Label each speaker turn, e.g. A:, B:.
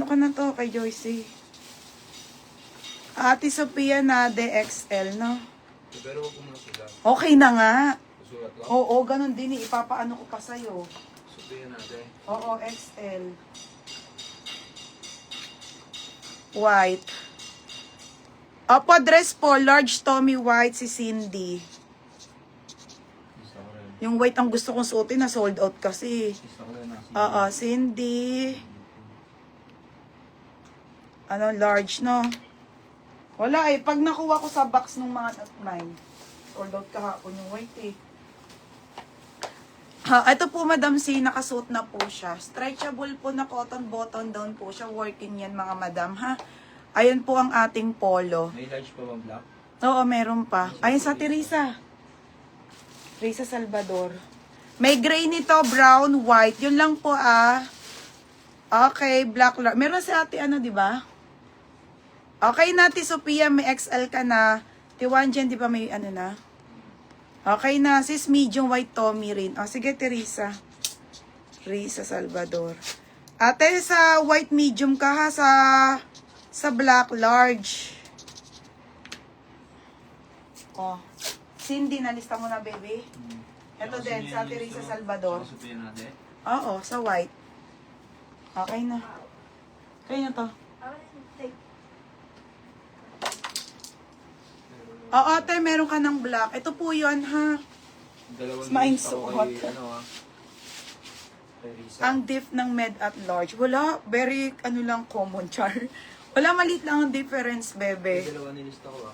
A: ko na to kay Joycey. Ate Sophia Nade XL, no?
B: Pero wag mo na sila.
A: Okay na nga.
B: Susulat lang.
A: Oo, ganun din. Ipapaano ko pa sa'yo.
B: Sabihin natin.
A: Oo, XL. White. Opo, dress po. Large Tommy White si Cindy.
B: Gusto ko rin.
A: Yung white ang gusto kong suotin na sold out kasi.
B: Gusto ko rin na.
A: Oo, Cindy. Ano, large, no? Wala eh. Pag nakuha ko sa box ng mga mine, sold out kahapon yung white eh. Ito po, Madam C, nakasuot na po siya. Stretchable po na cotton button down po siya. Working yan, mga madam, ha? Ayun po ang ating polo.
B: May large pa bang black?
A: Oo, meron pa. Ayun sa Teresa. Teresa Salvador. May gray nito, brown, white. Yun lang po, Okay, black. Meron si ate, ano, di ba? Okay, Nati Sophia, may XL ka na. Tiwanjan, di ba may ano na? Okay na, sis, medium white Tommy rin. O, sige, Teresa. Teresa Salvador. Ate, sa white medium ka ha, sa black large. O, Cindy, nalista mo na, baby. Ito din, sa Teresa Salvador.
B: Sabihin natin.
A: Oo, sa white. Okay na. Kaya na to. Oo, ate, meron ka ng black. Ito po yun, ha?
B: Dalawang
A: Mine
B: list ako
A: suot.
B: kay, ano kay Risa.
A: Ang diff ng med at large. Wala, very, ano lang, common, char. Wala, maliit lang ang difference, bebe.
B: Dalawa nilista ko